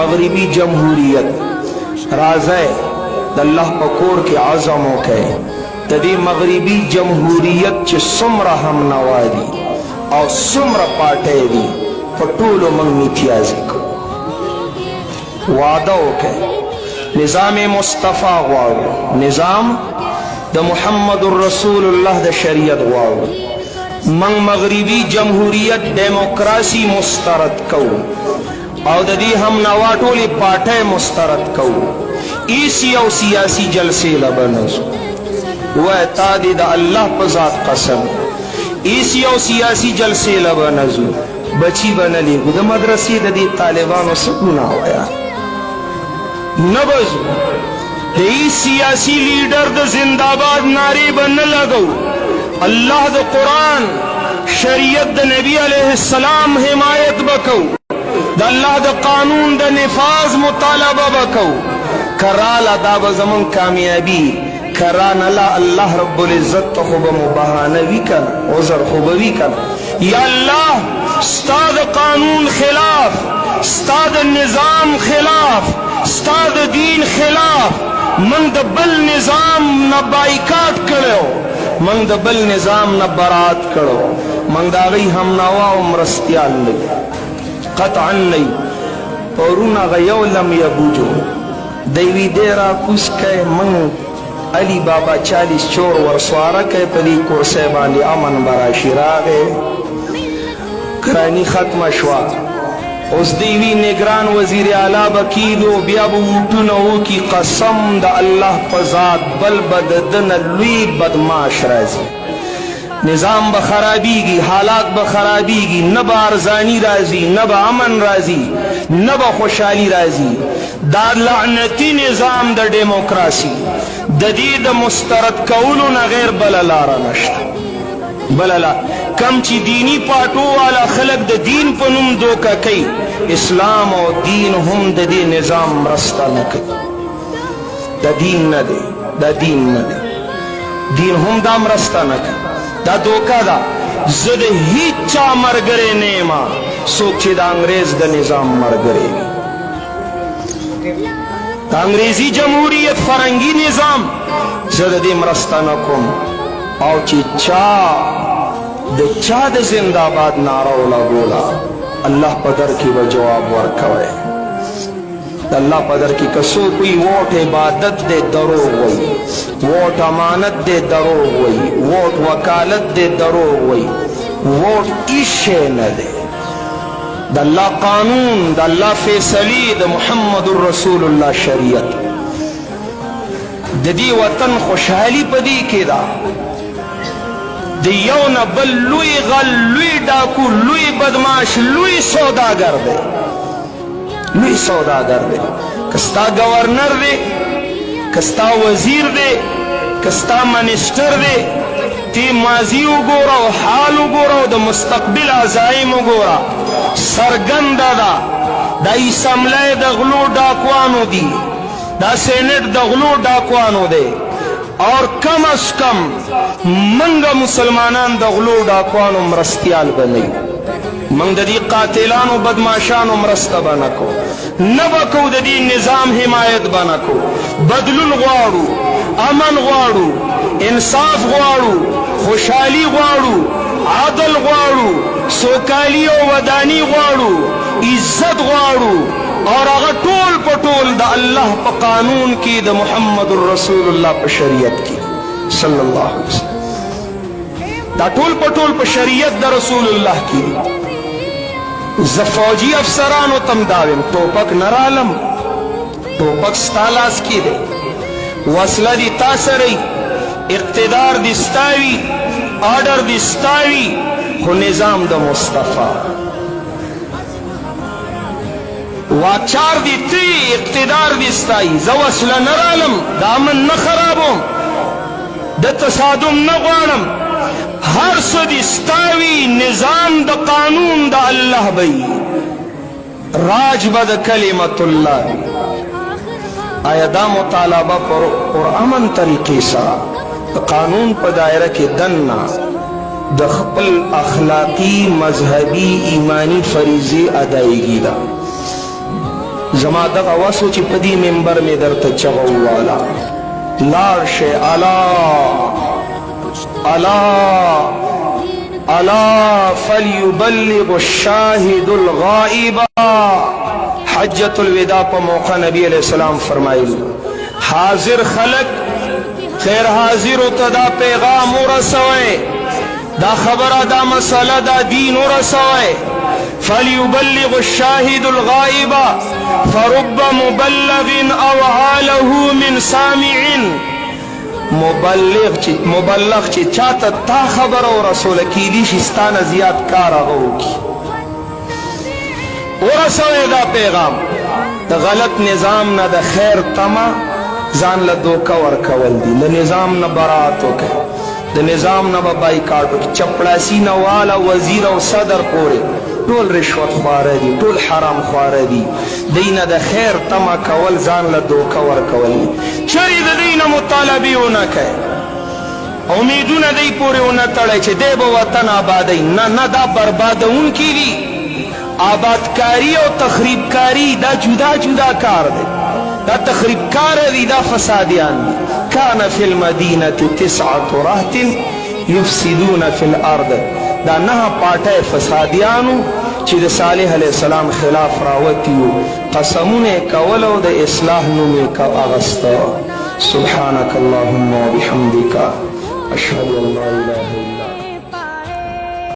मगरिबी जमहूरियत राज़े अल्लाह पकोर के आज़मों के तदी मगरिबी जमहूरियत च सुमरा हम नवादी और सुमरा पाटे दी पटूल मंग मिथियाजी को वादा के निज़ाम मुस्तफ़ा वाओ निज़ाम द मुहम्मदुर रसूलुल्लाह द शरीयत वाओ मंग मगरिबी जमहूरियत डेमोक्रेसी मुस्तरद कौ और ददी हम नवाटोली पाटे मुस्तरद कौ इसी और सियासी जलसे लबनजो वह तादिद अल्लाह पजात कसम इसी और सियासी जलसे लबनजो बची बनली गुद मदरसी ददी तालिबान सुकूना होया नबजो सियासी लीडर द जिंदाबाद नारे बन लगो अल्लाह द कुरान शरीयत द नबी अलैहिस्सलाम हिमायत बको द अल्लाह द कानून द निफाज मुतालबा बको कराल अदाब जमन कामयाबी करान अल्लाह रब्बुल इज्जत खुब मुबहानवी कर उज़र खुबवी कर या अल्लाह उस्ताद कानून खिलाफ उस्ताद निजाम खिलाफ उस्ताद दीन खिलाफ मंद बल निजाम न बाइकाट करो मंद बल निजाम न बरात करो मंगदागई हम नवा उम्रस्तियाल नहीं कतअन नहीं पौरुना गयो लम यबूजो देवी देरा कुछ के मंग अली बाबा 40 चोर वरसवारा के पली कुर्से बांधी अमन बरा शिरागे करानी खत्म शवा उस देवी निगरान वजीर आला बकीलो ब्याबू की कसम द अल्लाह पजात बल बददन लुई बदमाश राजी निजाम बखराबीगी हालात बखराबीगी न बारजानी राजी न अमन राजी न खुशहाली राजी दाद लानती निजाम द डेमोक्रेसी ददीद मुस्तरद कौलो न गैर बललारा नश्ता बलला कम ची दीनी पाटो वाला खलक द दीन पनुम दो का कई इस्लाम और दीन हम द दे निजाम रस्ता न कई द दीन न दे द दीन न दे दीन हम दाम रस्ता न कई दा धोखा दा जद ही चा मर गरे नेमा सोचे दा अंग्रेज द निजाम मर गरे दा अंग्रेजी जमहूरियत फरंगी निजाम जद दे रस्ता न कुम और चा द जिंदाबाद नारा बोला अल्लाह पदर की वह जवाब वर्कवे अल्लाह पदर की कसो कोई वोट इबादत दे दरो वही वोट अमानत दे दरो वही वोट वकालत दे दरो वही वोट इशे न दे दल्ला कानून दल्ला फैसली द मुहम्मदुर रसूलुल्लाह शरीयत ददी वतन खुशहाली पदी के दा दियो न बल लुई गल लुई डाकू लुई बदमाश लुई सौदागर दे लुई सौदागर दे कस्ता गवर्नर दे कस्ता वजीर दे कस्ता मिनिस्टर दे ती माजी उगोरा हाल उगोरा द मुस्तकबिल अजाइम उगोरा सरगंदा दा इसमले दगलो डाकवानो दी दा सेनेट दगलो डाकवानो दे और कम अज कम मंगा मुसलमानान दगलो डाकवानो मरस्तियाल बने मंगदी कातिलानो बदमाशानो मरस्ता बनको न बको ददी निजाम हिमायत बनको बदलुल ग्वाड़ू अमन ग्वाड़ू इंसाफ ग्वाड़ू खुशहाली ग्वाड़ू आदल ग्वाड़ू सोकाली और वदानी ग्वाड़ू इज्जत ग्वाड़ू और अगर टोल पटोल द अल्लाह प कानून की द मुहम्मदुर रसूलुल्लाह प शरीयत की सल्लल्लाहु अलैहि वसल्लम दा टोल पटोल प शरीयत द रसूलुल्लाह की फौजी अफसरान तम दाविम टोपक नरालम टोपक स्तालास की दे वसला दी तासरी इक्तिदार दिस्तावी ऑर्डर दिस्तावी हो निजाम द मुस्तफा वाचार दी इक्तिदार दिस्ताई जवसला नरालम दामन न खराबों द तसादुम न गवानम हर सदिस्तावी निजाम द कानून द अल्लाह बई राज बद कलिमतुल्लाह आयदा मुतालबा और अमन तरीके सा कानून पर दायरा के दन्ना दखपल अखलाकी मजहबी ईमानी फरीजे अदायगी दा زما دغه وسو چې په دې منبر مې درته چغو والا لاړ شئ الا الا الا فليبلغ الشاهد الغائب. حجۃ الوداع په موقع نبی علیہ السلام فرمایل حاضر خلق خیر حاضر ته دا پیغام ورسوي، دا خبره دا مسله دا دین ورسوي. فليبلغ الشاهد الغائب فرب مبلغ اوعى له من سامع. مبلغ چې چاته تا خبر او رسول کیدی شي ستانه زیات کار هغه وکي. ورسوي دا پیغام د غلط نظام نه د خیر تما ځان له دوکه ورکول دي. د نظام نه برات وکړه، د نظام نه به بایکاټ وکړي. چپړاسي نه والا وزیر او صدر پورې ټول رشوت خواره دي، ټول حرام خواره دي. دینه د خیر تما کول ځان له دوکه ورکول دي. چرې د دینه مطالبه ونه کوي، امیدونه دی پورې ونه تړی چې دی به وطن آبادوي. نه دا بربادونکي دي. آبادکاری او تخریبکاری دا جدا جدا کار دی. دا تخریبکار دی، دا فسادیان دی. کان فی المدینه 9 رهط یفسدون فی الارض. دا 9 پاټه فسادیانو چې د صالح علیہ السلام خلاف راوتیو، قسمونه کول او د اصلاح نوم یې اغسته. سبحانك اللهم وبحمدك اشهد ان لا اله الا